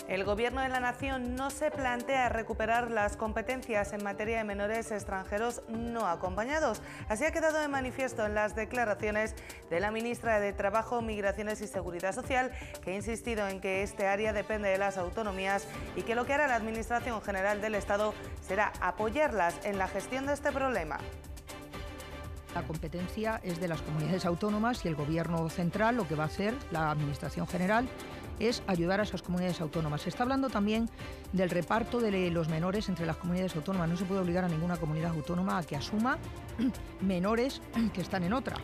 El Gobierno de la Nación no se plantea recuperar las competencias en materia de menores extranjeros no acompañados. Así ha quedado de manifiesto en las declaraciones de la ministra de Trabajo, Migraciones y Seguridad Social, que ha insistido en que este área depende de las autonomías y que lo que hará la Administración General del Estado será apoyarlas en la gestión de este problema. La competencia es de las comunidades autónomas y el Gobierno central lo que va a hacer, la Administración General, es ayudar a esas comunidades autónomas. Se está hablando también del reparto de los menores entre las comunidades autónomas. No se puede obligar a ninguna comunidad autónoma a que asuma menores que están en otra.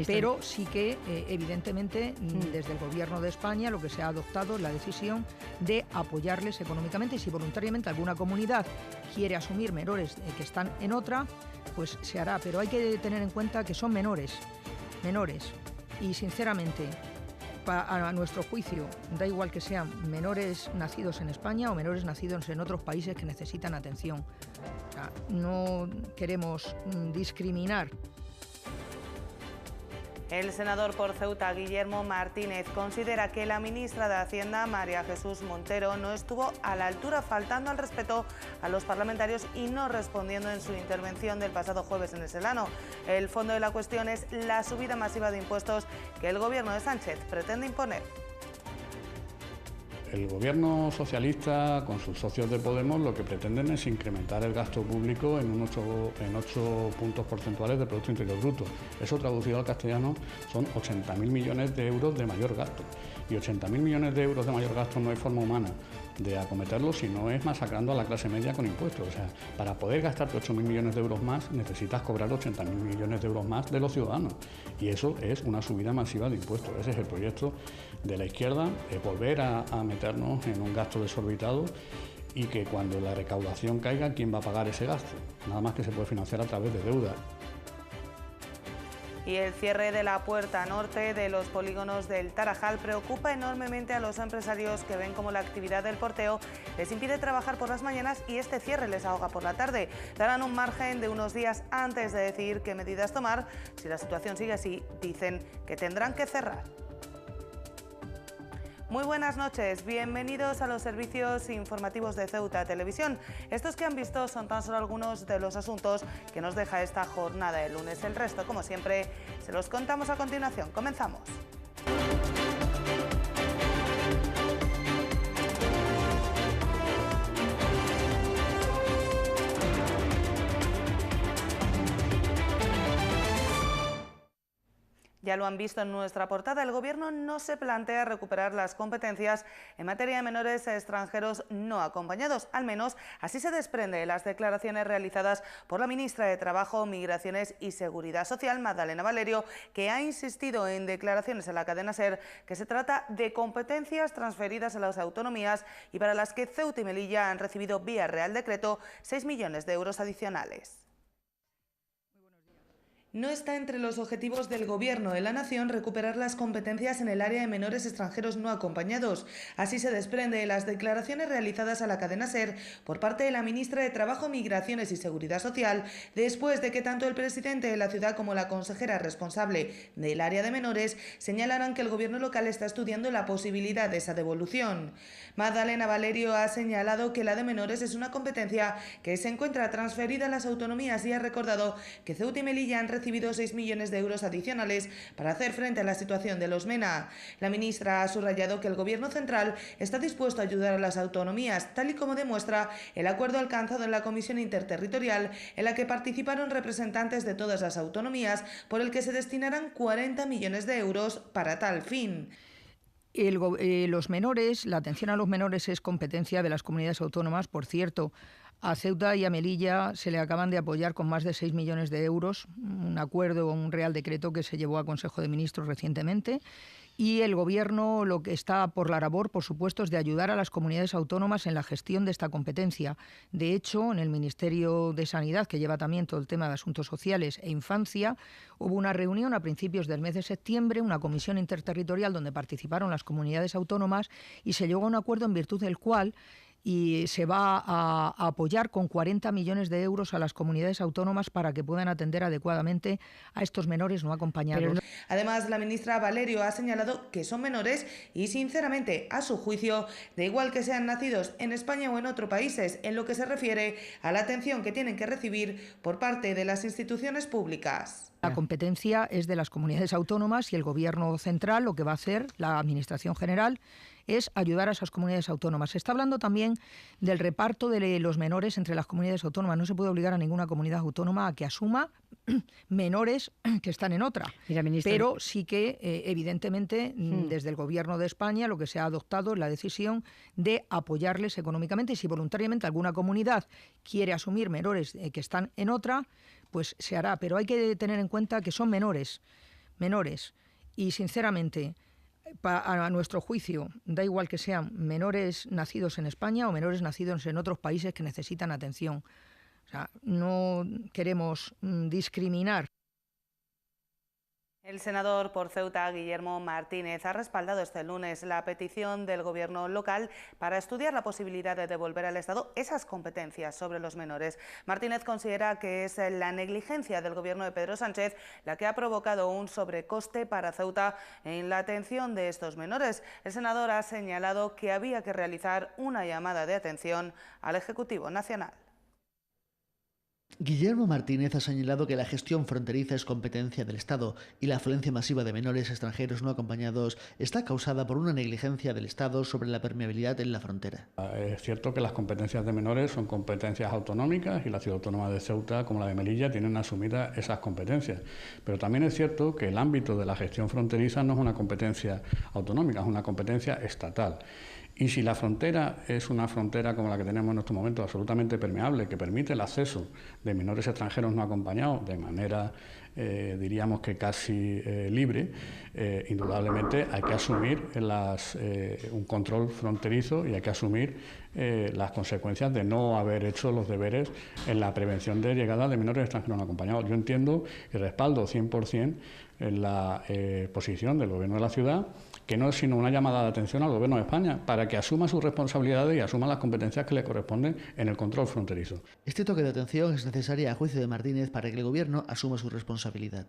Pero sí que, evidentemente, desde el Gobierno de España lo que se ha adoptado es la decisión de apoyarles económicamente y si voluntariamente alguna comunidad quiere asumir menores que están en otra, pues se hará. Pero hay que tener en cuenta que son menores. Y, sinceramente, a nuestro juicio, da igual que sean menores nacidos en España o menores nacidos en otros países que necesitan atención. O sea, no queremos discriminar. El senador por Ceuta, Guillermo Martínez, considera que la ministra de Hacienda, María Jesús Montero, no estuvo a la altura, faltando al respeto a los parlamentarios y no respondiendo en su intervención del pasado jueves en el Senado. El fondo de la cuestión es la subida masiva de impuestos que el gobierno de Sánchez pretende imponer. El gobierno socialista, con sus socios de Podemos, lo que pretenden es incrementar el gasto público en 8 puntos porcentuales del Producto Interior Bruto. Eso, traducido al castellano, son 80.000 millones de euros de mayor gasto. Y 80.000 millones de euros de mayor gasto no hay forma humana de acometerlo si no es masacrando a la clase media con impuestos. O sea, para poder gastarte 8.000 millones de euros más, necesitas cobrar 80.000 millones de euros más de los ciudadanos. Y eso es una subida masiva de impuestos. Ese es el proyecto de la izquierda, de volver a meternos en un gasto desorbitado y que cuando la recaudación caiga, ¿quién va a pagar ese gasto? Nada más que se puede financiar a través de deuda. Y el cierre de la puerta norte de los polígonos del Tarajal preocupa enormemente a los empresarios que ven como la actividad del porteo les impide trabajar por las mañanas y este cierre les ahoga por la tarde. Darán un margen de unos días antes de decidir qué medidas tomar. Si la situación sigue así, dicen que tendrán que cerrar. Muy buenas noches, bienvenidos a los servicios informativos de Ceuta Televisión. Estos que han visto son tan solo algunos de los asuntos que nos deja esta jornada de lunes. El resto, como siempre, se los contamos a continuación. Comenzamos. Ya lo han visto en nuestra portada, el Gobierno no se plantea recuperar las competencias en materia de menores extranjeros no acompañados. Al menos así se desprende de las declaraciones realizadas por la ministra de Trabajo, Migraciones y Seguridad Social, Magdalena Valerio, que ha insistido en declaraciones en la cadena SER que se trata de competencias transferidas a las autonomías y para las que Ceuta y Melilla han recibido vía Real Decreto 6 millones de euros adicionales. No está entre los objetivos del Gobierno de la Nación recuperar las competencias en el área de menores extranjeros no acompañados. Así se desprende de las declaraciones realizadas a la cadena SER por parte de la ministra de Trabajo, Migraciones y Seguridad Social, después de que tanto el presidente de la ciudad como la consejera responsable del área de menores señalaran que el Gobierno local está estudiando la posibilidad de esa devolución. Magdalena Valerio ha señalado que la de menores es una competencia que se encuentra transferida a las autonomías y ha recordado que Ceuta y Melilla han recibido 6 millones de euros adicionales para hacer frente a la situación de los MENA. La ministra ha subrayado que el Gobierno central está dispuesto a ayudar a las autonomías, tal y como demuestra el acuerdo alcanzado en la Comisión Interterritorial, en la que participaron representantes de todas las autonomías, por el que se destinarán 40 millones de euros para tal fin. Los menores, la atención a los menores es competencia de las comunidades autónomas. Por cierto, a Ceuta y a Melilla se le acaban de apoyar con más de 6 millones de euros, un acuerdo, un Real Decreto que se llevó a Consejo de Ministros recientemente. Y el Gobierno lo que está por la labor, por supuesto, es de ayudar a las comunidades autónomas en la gestión de esta competencia. De hecho, en el Ministerio de Sanidad, que lleva también todo el tema de asuntos sociales e infancia, hubo una reunión a principios del mes de septiembre, una comisión interterritorial donde participaron las comunidades autónomas y se llegó a un acuerdo en virtud del cual y se va a apoyar con 40 millones de euros a las comunidades autónomas para que puedan atender adecuadamente a estos menores no acompañados. Además, la ministra Valerio ha señalado que son menores y, sinceramente, a su juicio, da igual que sean nacidos en España o en otros países, en lo que se refiere a la atención que tienen que recibir por parte de las instituciones públicas. La competencia es de las comunidades autónomas y el Gobierno central, lo que va a hacer la Administración General, es ayudar a esas comunidades autónomas. Se está hablando también del reparto de los menores entre las comunidades autónomas. No se puede obligar a ninguna comunidad autónoma a que asuma menores que están en otra. Mira, ministra, pero sí que, evidentemente, desde el Gobierno de España lo que se ha adoptado es la decisión de apoyarles económicamente. Y si voluntariamente alguna comunidad quiere asumir menores que están en otra, pues se hará. Pero hay que tener en cuenta que son menores. Y, sinceramente, a nuestro juicio, da igual que sean menores nacidos en España o menores nacidos en otros países que necesitan atención. O sea, no queremos discriminar. El senador por Ceuta, Guillermo Martínez, ha respaldado este lunes la petición del Gobierno local para estudiar la posibilidad de devolver al Estado esas competencias sobre los menores. Martínez considera que es la negligencia del Gobierno de Pedro Sánchez la que ha provocado un sobrecoste para Ceuta en la atención de estos menores. El senador ha señalado que había que realizar una llamada de atención al Ejecutivo Nacional. Guillermo Martínez ha señalado que la gestión fronteriza es competencia del Estado y la afluencia masiva de menores extranjeros no acompañados está causada por una negligencia del Estado sobre la permeabilidad en la frontera. Es cierto que las competencias de menores son competencias autonómicas y la ciudad autónoma de Ceuta, como la de Melilla, tienen asumidas esas competencias. Pero también es cierto que el ámbito de la gestión fronteriza no es una competencia autonómica, es una competencia estatal. Y si la frontera es una frontera como la que tenemos en estos momentos, absolutamente permeable, que permite el acceso de menores extranjeros no acompañados de manera, diríamos que casi libre, indudablemente hay que asumir un control fronterizo y hay que asumir las consecuencias de no haber hecho los deberes en la prevención de llegada de menores extranjeros no acompañados. Yo entiendo y respaldo 100% en la posición del Gobierno de la ciudad, que no es sino una llamada de atención al Gobierno de España para que asuma sus responsabilidades y asuma las competencias que le corresponden en el control fronterizo. Este toque de atención es necesario a juicio de Martínez para que el Gobierno asuma su responsabilidad.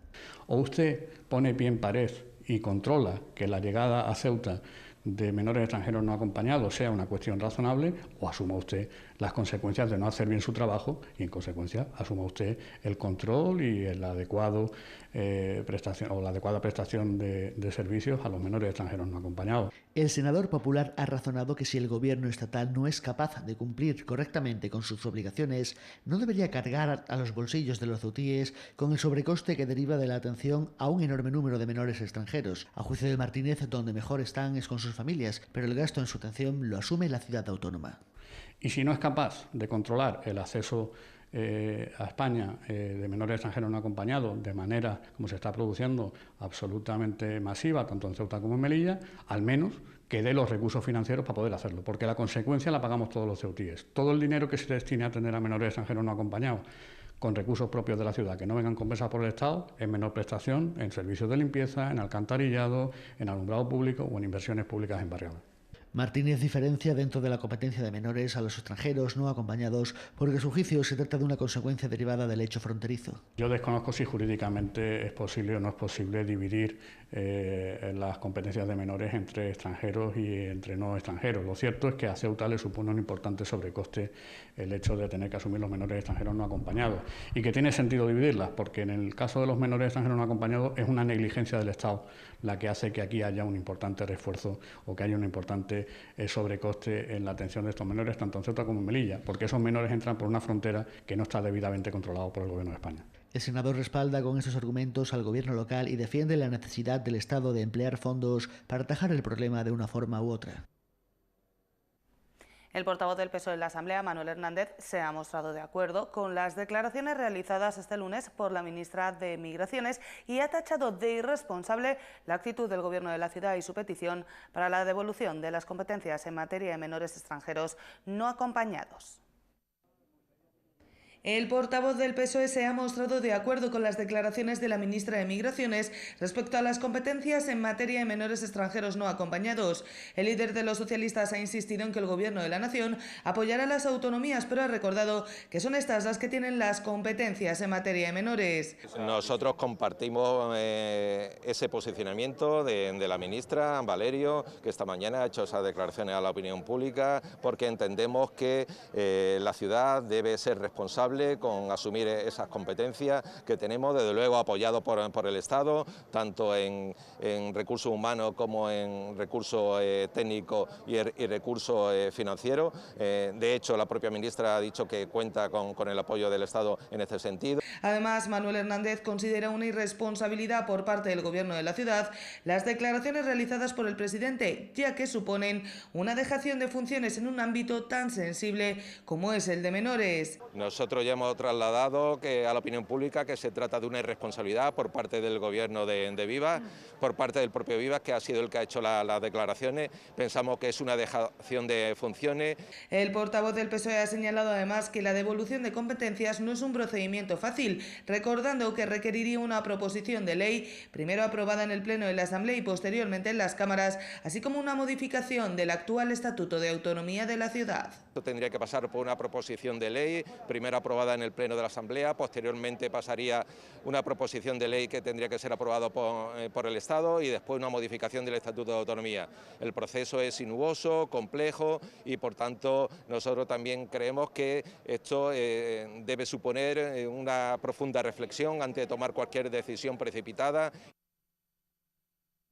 O usted pone pie en pared y controla que la llegada a Ceuta de menores extranjeros no acompañados sea una cuestión razonable, o asuma usted las consecuencias de no hacer bien su trabajo y, en consecuencia, asuma usted el control y el adecuado la adecuada prestación de servicios a los menores extranjeros no acompañados. El senador popular ha razonado que si el Gobierno estatal no es capaz de cumplir correctamente con sus obligaciones, no debería cargar a los bolsillos de los ceutíes con el sobrecoste que deriva de la atención a un enorme número de menores extranjeros. A juicio de Martínez, donde mejor están es con sus familias, pero el gasto en su atención lo asume la ciudad autónoma. Y si no es capaz de controlar el acceso a España de menores extranjeros no acompañados de manera como se está produciendo absolutamente masiva, tanto en Ceuta como en Melilla, al menos que dé los recursos financieros para poder hacerlo, porque la consecuencia la pagamos todos los ceutíes. Todo el dinero que se destine a atender a menores extranjeros no acompañados con recursos propios de la ciudad que no vengan compensados por el Estado, en menor prestación en servicios de limpieza, en alcantarillado, en alumbrado público o en inversiones públicas en barriadas. Martínez diferencia dentro de la competencia de menores a los extranjeros no acompañados porque a su juicio se trata de una consecuencia derivada del hecho fronterizo. Yo desconozco si jurídicamente es posible o no es posible dividir las competencias de menores entre extranjeros y entre no extranjeros. Lo cierto es que a Ceuta le supone un importante sobrecoste el hecho de tener que asumir los menores extranjeros no acompañados y que tiene sentido dividirlas porque en el caso de los menores extranjeros no acompañados es una negligencia del Estado la que hace que aquí haya un importante refuerzo o que haya un importante sobrecoste en la atención de estos menores tanto en Ceuta como en Melilla, porque esos menores entran por una frontera que no está debidamente controlada por el Gobierno de España. El senador respalda con estos argumentos al Gobierno local y defiende la necesidad del Estado de emplear fondos para atajar el problema de una forma u otra. El portavoz del PSOE en la Asamblea, Manuel Hernández, se ha mostrado de acuerdo con las declaraciones realizadas este lunes por la ministra de Migraciones y ha tachado de irresponsable la actitud del Gobierno de la ciudad y su petición para la devolución de las competencias en materia de menores extranjeros no acompañados. El portavoz del PSOE se ha mostrado de acuerdo con las declaraciones de la ministra de Migraciones respecto a las competencias en materia de menores extranjeros no acompañados. El líder de los socialistas ha insistido en que el Gobierno de la Nación apoyará a las autonomías, pero ha recordado que son estas las que tienen las competencias en materia de menores. Nosotros compartimos ese posicionamiento de la ministra Valerio, que esta mañana ha hecho esas declaraciones a la opinión pública, porque entendemos que la ciudad debe ser responsable con asumir esas competencias que tenemos, desde luego apoyado por el Estado, tanto en recursos humanos como en recursos técnicos y recursos financieros. De hecho, la propia ministra ha dicho que cuenta con el apoyo del Estado en este sentido. Además, Manuel Hernández considera una irresponsabilidad por parte del Gobierno de la ciudad las declaraciones realizadas por el presidente, ya que suponen una dejación de funciones en un ámbito tan sensible como es el de menores. Nosotros ya hemos trasladado a la opinión pública que se trata de una irresponsabilidad por parte del Gobierno de Vivas, por parte del propio Vivas, que ha sido el que ha hecho las declaraciones. Pensamos que es una dejación de funciones. El portavoz del PSOE ha señalado además que la devolución de competencias no es un procedimiento fácil, recordando que requeriría una proposición de ley, primero aprobada en el Pleno de la Asamblea y posteriormente en las cámaras, así como una modificación del actual Estatuto de Autonomía de la ciudad. Esto tendría que pasar por una proposición de ley, primero aprobada en el Pleno de la Asamblea, posteriormente pasaría una proposición de ley que tendría que ser aprobada por el Estado y después una modificación del Estatuto de Autonomía. El proceso es sinuoso, complejo y por tanto nosotros también creemos que esto debe suponer una profunda reflexión antes de tomar cualquier decisión precipitada.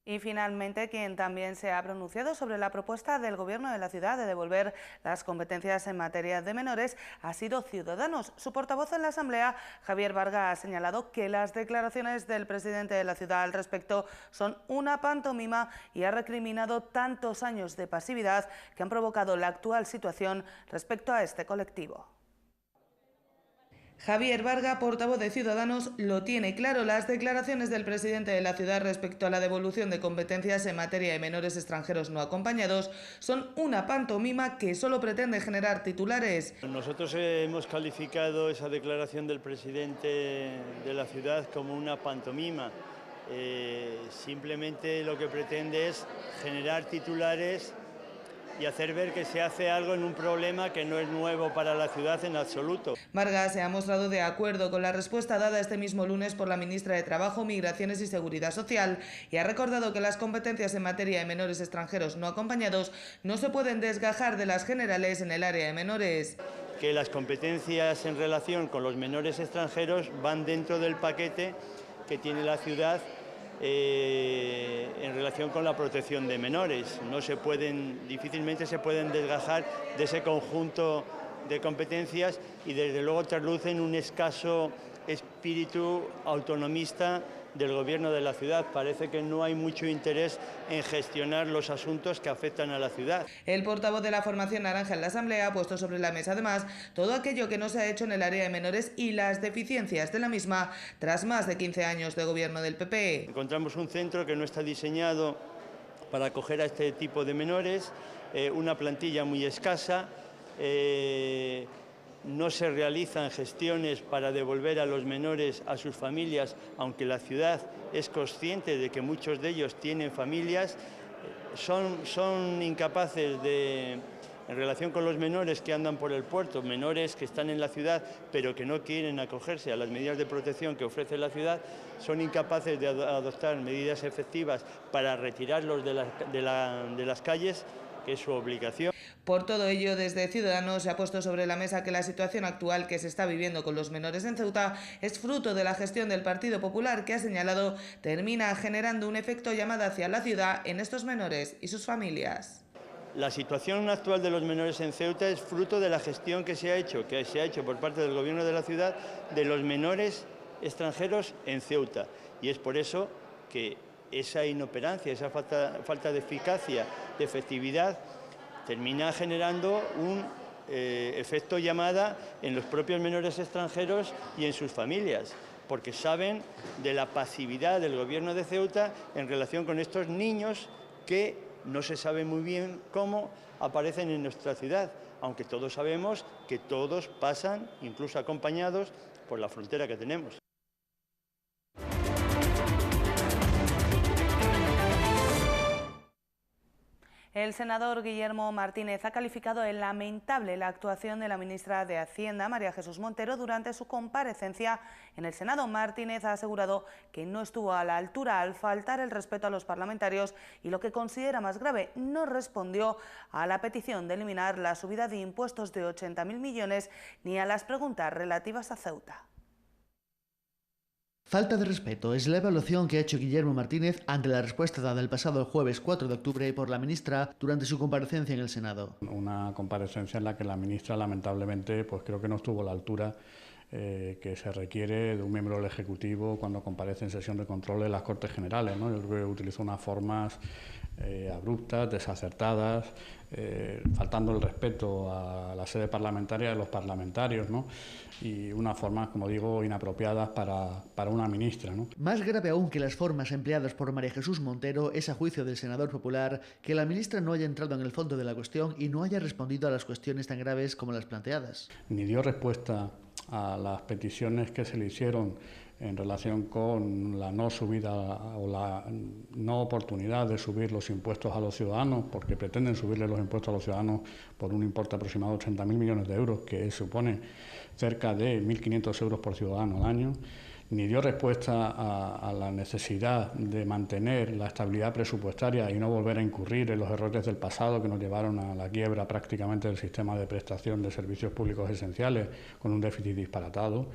Y finalmente, quien también se ha pronunciado sobre la propuesta del Gobierno de la ciudad de devolver las competencias en materia de menores ha sido Ciudadanos. Su portavoz en la Asamblea, Javier Varga, ha señalado que las declaraciones del presidente de la ciudad al respecto son una pantomima y ha recriminado tantos años de pasividad que han provocado la actual situación respecto a este colectivo. Javier Varga, portavoz de Ciudadanos, lo tiene claro. Las declaraciones del presidente de la ciudad respecto a la devolución de competencias en materia de menores extranjeros no acompañados son una pantomima que solo pretende generar titulares. Nosotros hemos calificado esa declaración del presidente de la ciudad como una pantomima. Simplemente lo que pretende es generar titulares y hacer ver que se hace algo en un problema que no es nuevo para la ciudad en absoluto. Vargas se ha mostrado de acuerdo con la respuesta dada este mismo lunes por la ministra de Trabajo, Migraciones y Seguridad Social y ha recordado que las competencias en materia de menores extranjeros no acompañados no se pueden desgajar de las generales en el área de menores. Que las competencias en relación con los menores extranjeros van dentro del paquete que tiene la ciudad en relación con la protección de menores. Difícilmente se pueden desgajar de ese conjunto de competencias y desde luego traslucen un escaso espíritu autonomista del Gobierno de la ciudad. Parece que no hay mucho interés en gestionar los asuntos que afectan a la ciudad. El portavoz de la formación naranja en la Asamblea ha puesto sobre la mesa además todo aquello que no se ha hecho en el área de menores y las deficiencias de la misma tras más de 15 años de gobierno del PP. Encontramos un centro que no está diseñado para acoger a este tipo de menores, una plantilla muy escasa, no se realizan gestiones para devolver a los menores a sus familias, aunque la ciudad es consciente de que muchos de ellos tienen familias, son incapaces en relación con los menores que andan por el puerto, menores que están en la ciudad pero que no quieren acogerse a las medidas de protección que ofrece la ciudad, son incapaces de adoptar medidas efectivas para retirarlos de las calles, que es su obligación. Por todo ello, desde Ciudadanos se ha puesto sobre la mesa que la situación actual que se está viviendo con los menores en Ceuta es fruto de la gestión del Partido Popular, que ha señalado termina generando un efecto llamada hacia la ciudad en estos menores y sus familias. La situación actual de los menores en Ceuta es fruto de la gestión que se ha hecho por parte del Gobierno de la ciudad de los menores extranjeros en Ceuta. Y es por eso que esa inoperancia, esa falta de eficacia, de efectividad, termina generando un efecto llamada en los propios menores extranjeros y en sus familias, porque saben de la pasividad del Gobierno de Ceuta en relación con estos niños que no se sabe muy bien cómo aparecen en nuestra ciudad. aunque todos sabemos que todos pasan, incluso acompañados, por la frontera que tenemos. El senador Guillermo Martínez ha calificado de lamentable la actuación de la ministra de Hacienda, María Jesús Montero, durante su comparecencia en el Senado. Martínez ha asegurado que no estuvo a la altura al faltar el respeto a los parlamentarios y, lo que considera más grave, no respondió a la petición de eliminar la subida de impuestos de 80.000 millones ni a las preguntas relativas a Ceuta. Falta de respeto es la evaluación que ha hecho Guillermo Martínez ante la respuesta dada el pasado jueves 4 de octubre por la ministra durante su comparecencia en el Senado. Una comparecencia en la que la ministra, lamentablemente, pues creo que no estuvo a la altura que se requiere de un miembro del Ejecutivo cuando comparece en sesión de control de las Cortes Generales, ¿no? Yo creo que utilizó unas formas abruptas, desacertadas, faltando el respeto a la sede parlamentaria de los parlamentarios, ¿no? Y unas formas, como digo, inapropiadas para una ministra, ¿no? Más grave aún que las formas empleadas por María Jesús Montero es, a juicio del senador popular, que la ministra no haya entrado en el fondo de la cuestión y no haya respondido a las cuestiones tan graves como las planteadas. Ni dio respuesta a las peticiones que se le hicieron en relación con la no subida o la no oportunidad de subir los impuestos a los ciudadanos, porque pretenden subirle los impuestos a los ciudadanos por un importe aproximado de 80.000 millones de euros, que supone cerca de 1.500 euros por ciudadano al año. Ni dio respuesta a la necesidad de mantener la estabilidad presupuestaria y no volver a incurrir en los errores del pasado que nos llevaron a la quiebra prácticamente del sistema de prestación de servicios públicos esenciales, con un déficit disparatado.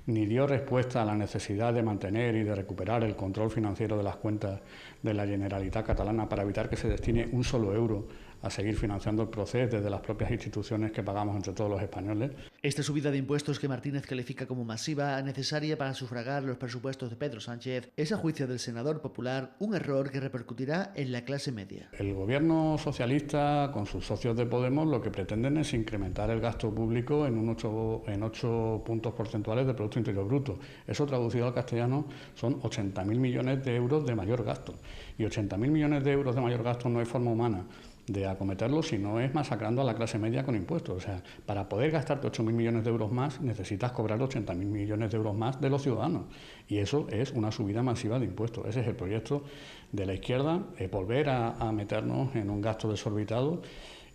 Ni dio respuesta a la necesidad de mantener y de recuperar el control financiero de las cuentas de la Generalitat catalana para evitar que se destine un solo euro a seguir financiando el proceso desde las propias instituciones que pagamos entre todos los españoles. Esta subida de impuestos, que Martínez califica como masiva, necesaria para sufragar los presupuestos de Pedro Sánchez, es, a juicio del senador popular, un error que repercutirá en la clase media. El gobierno socialista, con sus socios de Podemos, lo que pretenden es incrementar el gasto público en 8 puntos porcentuales del Producto Interior Bruto. Eso, traducido al castellano, son 80.000 millones de euros de mayor gasto. Y 80.000 millones de euros de mayor gasto no hay forma humana de acometerlo si no es masacrando a la clase media con impuestos. O sea, para poder gastarte 8.000 millones de euros más, necesitas cobrar 80.000 millones de euros más de los ciudadanos. Y eso es una subida masiva de impuestos. Ese es el proyecto de la izquierda, volver a meternos en un gasto desorbitado,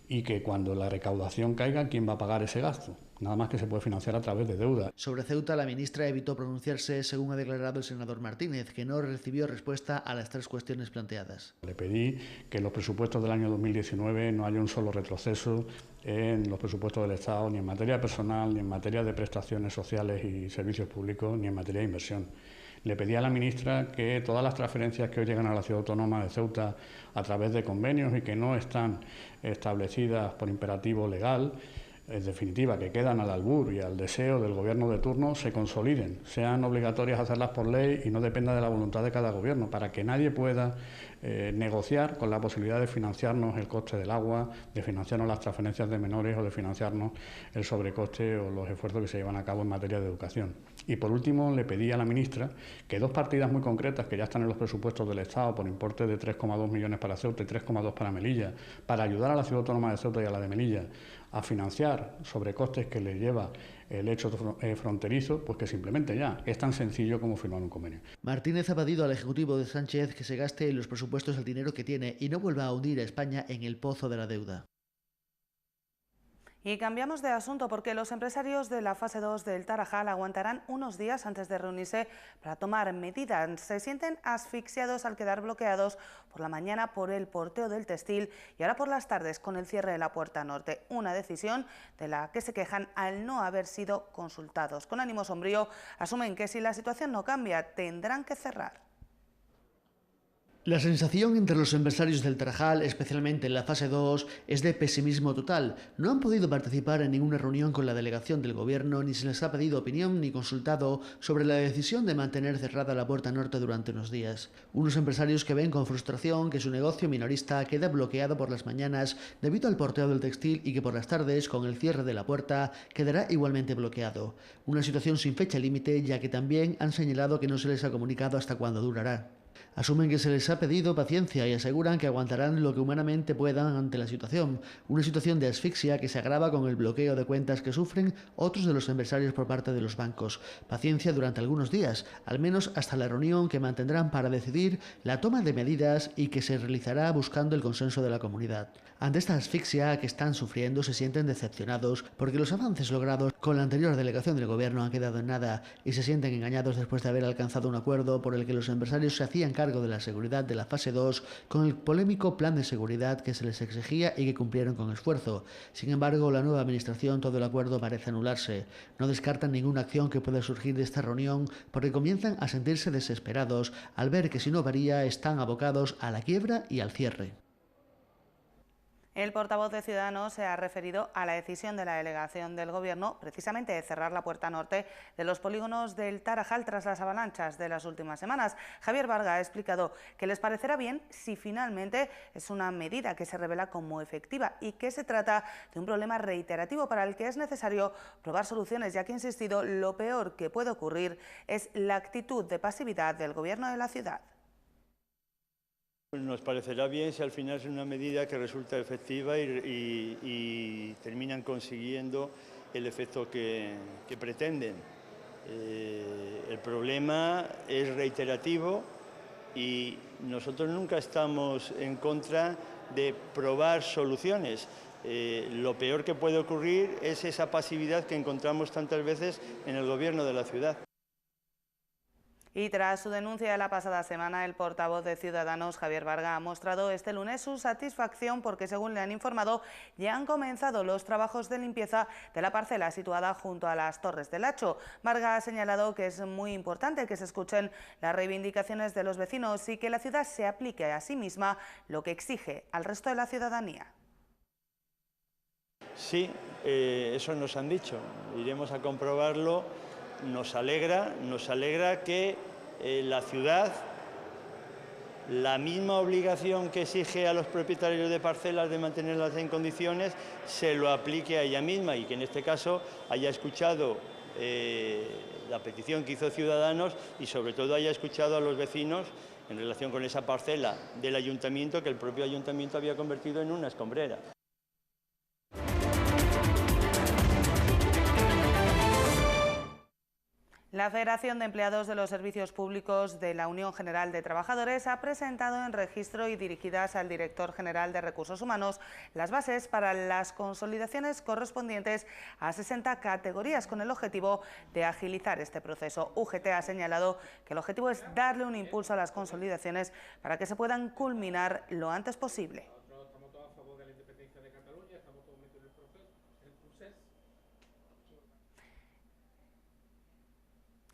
y que cuando la recaudación caiga, ¿quién va a pagar ese gasto? Nada más que se puede financiar a través de deuda. Sobre Ceuta, la ministra evitó pronunciarse, según ha declarado el senador Martínez, que no recibió respuesta a las 3 cuestiones planteadas. Le pedí que en los presupuestos del año 2019 no haya un solo retroceso en los presupuestos del Estado, ni en materia personal, ni en materia de prestaciones sociales y servicios públicos, ni en materia de inversión. Le pedí a la ministra que todas las transferencias que hoy llegan a la ciudad autónoma de Ceuta a través de convenios y que no están establecidas por imperativo legal, en definitiva, que quedan al albur y al deseo del gobierno de turno, se consoliden, sean obligatorias hacerlas por ley y no dependa de la voluntad de cada gobierno, para que nadie pueda negociar con la posibilidad de financiarnos el coste del agua, de financiarnos las transferencias de menores o de financiarnos el sobrecoste o los esfuerzos que se llevan a cabo en materia de educación. Y por último, le pedí a la ministra que 2 partidas muy concretas que ya están en los presupuestos del Estado, por importe de 3,2 millones para Ceuta y 3,2 para Melilla, para ayudar a la ciudad autónoma de Ceuta y a la de Melilla a financiar sobrecostes que le lleva el hecho fronterizo, pues que simplemente ya es tan sencillo como firmar un convenio. Martínez ha pedido al Ejecutivo de Sánchez que se gaste en los presupuestos el dinero que tiene y no vuelva a hundir a España en el pozo de la deuda. Y cambiamos de asunto, porque los empresarios de la fase 2 del Tarajal aguantarán unos días antes de reunirse para tomar medidas. Se sienten asfixiados al quedar bloqueados por la mañana por el porteo del textil y ahora por las tardes con el cierre de la puerta norte. Una decisión de la que se quejan al no haber sido consultados. Con ánimo sombrío, asumen que si la situación no cambia, tendrán que cerrar. La sensación entre los empresarios del Tarajal, especialmente en la fase 2, es de pesimismo total. No han podido participar en ninguna reunión con la delegación del Gobierno, ni se les ha pedido opinión ni consultado sobre la decisión de mantener cerrada la puerta norte durante unos días. Unos empresarios que ven con frustración que su negocio minorista queda bloqueado por las mañanas debido al porteo del textil y que por las tardes, con el cierre de la puerta, quedará igualmente bloqueado. Una situación sin fecha límite, ya que también han señalado que no se les ha comunicado hasta cuándo durará. Asumen que se les ha pedido paciencia y aseguran que aguantarán lo que humanamente puedan ante la situación, una situación de asfixia que se agrava con el bloqueo de cuentas que sufren otros de los empresarios por parte de los bancos. Paciencia durante algunos días, al menos hasta la reunión que mantendrán para decidir la toma de medidas y que se realizará buscando el consenso de la comunidad. Ante esta asfixia que están sufriendo se sienten decepcionados porque los avances logrados con la anterior delegación del gobierno han quedado en nada y se sienten engañados después de haber alcanzado un acuerdo por el que los empresarios se hacían cargo de la seguridad de la fase 2 con el polémico plan de seguridad que se les exigía y que cumplieron con esfuerzo. Sin embargo, la nueva administración, todo el acuerdo parece anularse. No descartan ninguna acción que pueda surgir de esta reunión porque comienzan a sentirse desesperados al ver que si no varía están abocados a la quiebra y al cierre. El portavoz de Ciudadanos se ha referido a la decisión de la delegación del Gobierno precisamente de cerrar la puerta norte de los polígonos del Tarajal tras las avalanchas de las últimas semanas. Javier Varga ha explicado que les parecerá bien si finalmente es una medida que se revela como efectiva y que se trata de un problema reiterativo para el que es necesario probar soluciones, ya que ha insistido lo peor que puede ocurrir es la actitud de pasividad del Gobierno de la ciudad. Nos parecerá bien si al final es una medida que resulta efectiva y terminan consiguiendo el efecto que pretenden. El problema es reiterativo y nosotros nunca estamos en contra de probar soluciones. Lo peor que puede ocurrir es esa pasividad que encontramos tantas veces en el Gobierno de la ciudad. Y tras su denuncia de la pasada semana, el portavoz de Ciudadanos, Javier Varga, ha mostrado este lunes su satisfacción porque, según le han informado, ya han comenzado los trabajos de limpieza de la parcela situada junto a las Torres del Hacho. Varga ha señalado que es muy importante que se escuchen las reivindicaciones de los vecinos y que la ciudad se aplique a sí misma lo que exige al resto de la ciudadanía. Sí, eso nos han dicho. Iremos a comprobarlo. Nos alegra que la ciudad, la misma obligación que exige a los propietarios de parcelas de mantenerlas en condiciones, se lo aplique a ella misma y que en este caso haya escuchado la petición que hizo Ciudadanos y sobre todo haya escuchado a los vecinos en relación con esa parcela del ayuntamiento que el propio ayuntamiento había convertido en una escombrera. La Federación de Empleados de los Servicios Públicos de la Unión General de Trabajadores ha presentado en registro y dirigidas al Director General de Recursos Humanos las bases para las consolidaciones correspondientes a 60 categorías con el objetivo de agilizar este proceso. UGT ha señalado que el objetivo es darle un impulso a las consolidaciones para que se puedan culminar lo antes posible.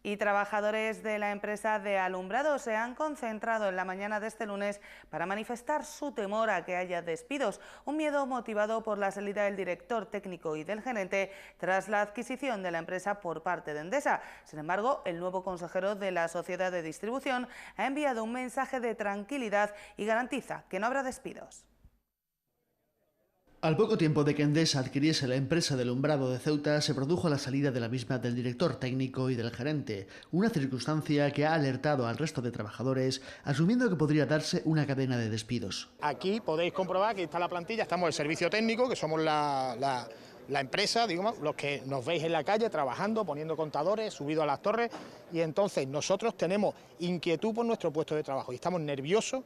Y trabajadores de la empresa de alumbrado se han concentrado en la mañana de este lunes para manifestar su temor a que haya despidos, un miedo motivado por la salida del director técnico y del gerente tras la adquisición de la empresa por parte de Endesa. Sin embargo, el nuevo consejero de la sociedad de distribución ha enviado un mensaje de tranquilidad y garantiza que no habrá despidos. Al poco tiempo de que Endesa adquiriese la empresa de alumbrado de Ceuta, se produjo la salida de la misma del director técnico y del gerente, una circunstancia que ha alertado al resto de trabajadores, asumiendo que podría darse una cadena de despidos. Aquí podéis comprobar que está la plantilla, estamos el servicio técnico, que somos la empresa, digamos, los que nos veis en la calle trabajando, poniendo contadores, subidos a las torres, y entonces nosotros tenemos inquietud por nuestro puesto de trabajo y estamos nerviosos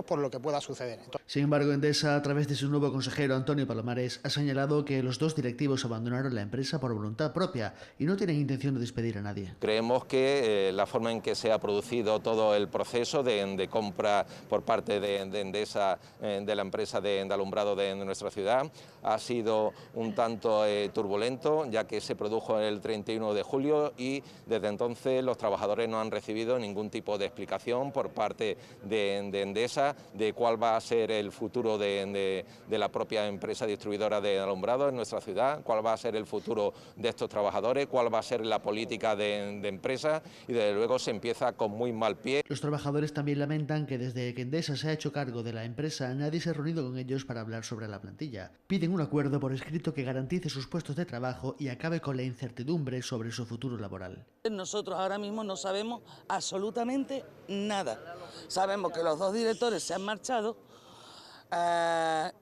por lo que pueda suceder. Sin embargo, Endesa, a través de su nuevo consejero Antonio Palomares, ha señalado que los dos directivos abandonaron la empresa por voluntad propia y no tienen intención de despedir a nadie. Creemos que la forma en que se ha producido todo el proceso de compra por parte de Endesa de la empresa de alumbrado de nuestra ciudad ha sido un tanto turbulento, ya que se produjo el 31 de julio y desde entonces los trabajadores no han recibido ningún tipo de explicación por parte de Endesa de cuál va a ser el futuro de la propia empresa distribuidora de alumbrado en nuestra ciudad, cuál va a ser el futuro de estos trabajadores, cuál va a ser la política de empresa y desde luego se empieza con muy mal pie. Los trabajadores también lamentan que desde que Endesa se ha hecho cargo de la empresa nadie se ha reunido con ellos para hablar sobre la plantilla. Piden un acuerdo por escrito que garantice sus puestos de trabajo y acabe con la incertidumbre sobre su futuro laboral. Nosotros ahora mismo no sabemos absolutamente nada. Sabemos que los 2 directores se han marchado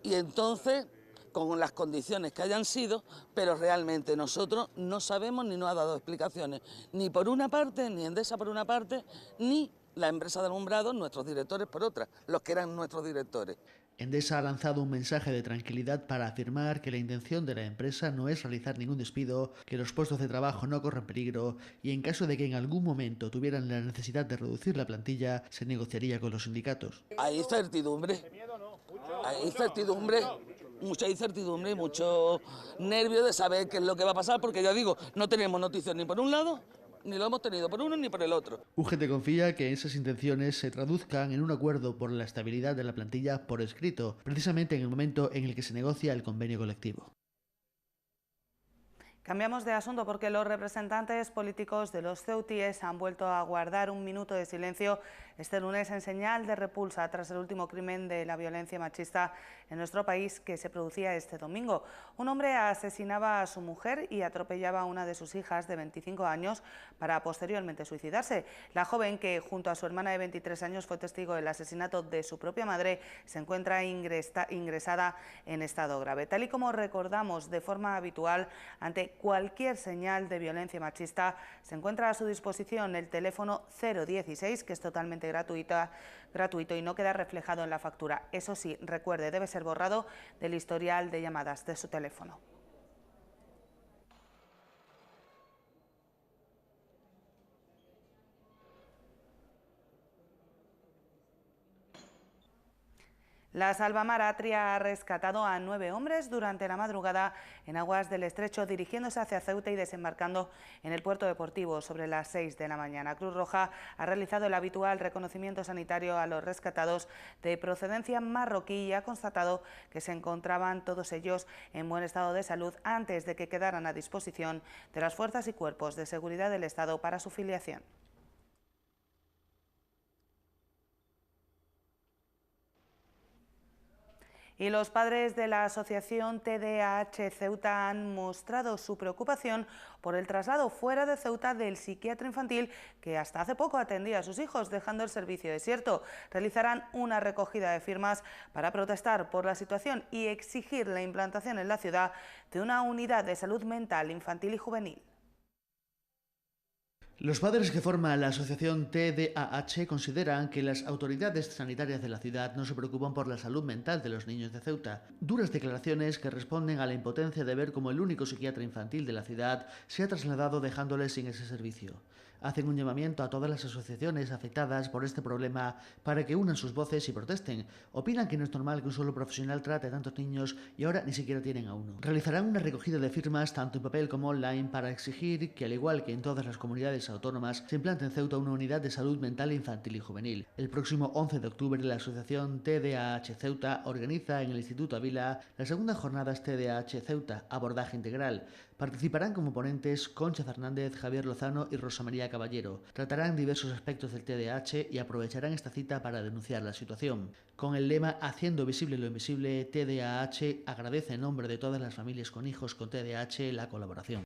y entonces, con las condiciones que hayan sido, pero realmente nosotros no sabemos ni nos ha dado explicaciones, ni por una parte, ni Endesa por una parte, ni la empresa de alumbrado, nuestros directores por otra, los que eran nuestros directores. Endesa ha lanzado un mensaje de tranquilidad para afirmar que la intención de la empresa no es realizar ningún despido, que los puestos de trabajo no corren peligro y en caso de que en algún momento tuvieran la necesidad de reducir la plantilla, se negociaría con los sindicatos. Hay incertidumbre, mucha incertidumbre y mucho nervio de saber qué es lo que va a pasar, porque ya digo, no tenemos noticias ni por un lado, ni lo hemos tenido por uno ni por el otro. UGT confía que esas intenciones se traduzcan en un acuerdo por la estabilidad de la plantilla por escrito, precisamente en el momento en el que se negocia el convenio colectivo. Cambiamos de asunto porque los representantes políticos de los ceutíes han vuelto a guardar un minuto de silencio este lunes en señal de repulsa tras el último crimen de la violencia machista en nuestro país que se producía este domingo. Un hombre asesinaba a su mujer y atropellaba a una de sus hijas de 25 años para posteriormente suicidarse. La joven, que junto a su hermana de 23 años fue testigo del asesinato de su propia madre, se encuentra ingresada en estado grave. Tal y como recordamos de forma habitual, ante cualquier señal de violencia machista, se encuentra a su disposición el teléfono 016, que es totalmente gratuito y no queda reflejado en la factura. Eso sí, recuerde, debe ser borrado del historial de llamadas de su teléfono. La Salvamar Atria ha rescatado a 9 hombres durante la madrugada en aguas del Estrecho, dirigiéndose hacia Ceuta y desembarcando en el puerto deportivo sobre las 6 de la mañana. Cruz Roja ha realizado el habitual reconocimiento sanitario a los rescatados de procedencia marroquí y ha constatado que se encontraban todos ellos en buen estado de salud antes de que quedaran a disposición de las fuerzas y cuerpos de seguridad del Estado para su filiación. Y los padres de la asociación TDAH Ceuta han mostrado su preocupación por el traslado fuera de Ceuta del psiquiatra infantil que hasta hace poco atendía a sus hijos, dejando el servicio desierto. Realizarán una recogida de firmas para protestar por la situación y exigir la implantación en la ciudad de una unidad de salud mental infantil y juvenil. Los padres que forman la asociación TDAH consideran que las autoridades sanitarias de la ciudad no se preocupan por la salud mental de los niños de Ceuta. Duras declaraciones que responden a la impotencia de ver cómo el único psiquiatra infantil de la ciudad se ha trasladado dejándoles sin ese servicio. Hacen un llamamiento a todas las asociaciones afectadas por este problema para que unan sus voces y protesten. Opinan que no es normal que un solo profesional trate a tantos niños y ahora ni siquiera tienen a uno. Realizarán una recogida de firmas tanto en papel como online para exigir que, al igual que en todas las comunidades autónomas, se implante en Ceuta una unidad de salud mental infantil y juvenil. El próximo 11 de octubre la asociación TDAH Ceuta organiza en el Instituto Ávila las segundas jornadas TDAH Ceuta, abordaje integral. Participarán como ponentes Concha Fernández, Javier Lozano y Rosa María Caballero. Tratarán diversos aspectos del TDAH y aprovecharán esta cita para denunciar la situación. Con el lema Haciendo visible lo invisible, TDAH agradece en nombre de todas las familias con hijos con TDAH la colaboración.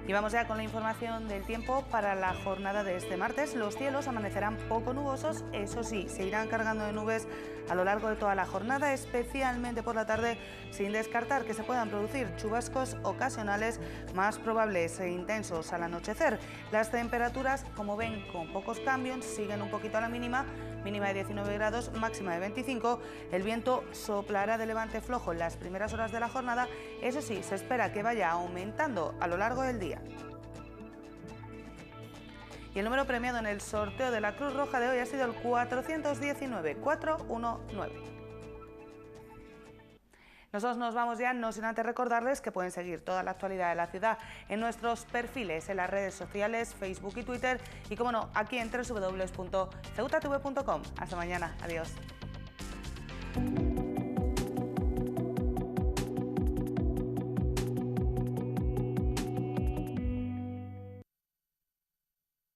Y vamos ya con la información del tiempo para la jornada de este martes. Los cielos amanecerán poco nubosos, eso sí, se irán cargando de nubes a lo largo de toda la jornada, especialmente por la tarde, sin descartar que se puedan producir chubascos ocasionales más probables e intensos al anochecer. Las temperaturas, como ven, con pocos cambios, siguen un poquito a la mínima de 19 grados, máxima de 25. El viento soplará de levante flojo en las primeras horas de la jornada, eso sí, se espera que vaya aumentando a lo largo del día. Y el número premiado en el sorteo de la Cruz Roja de hoy ha sido el 419. Nosotros nos vamos ya, no sin antes recordarles que pueden seguir toda la actualidad de la ciudad en nuestros perfiles en las redes sociales, Facebook y Twitter, y como no, aquí en www.ceutatv.com. Hasta mañana, adiós.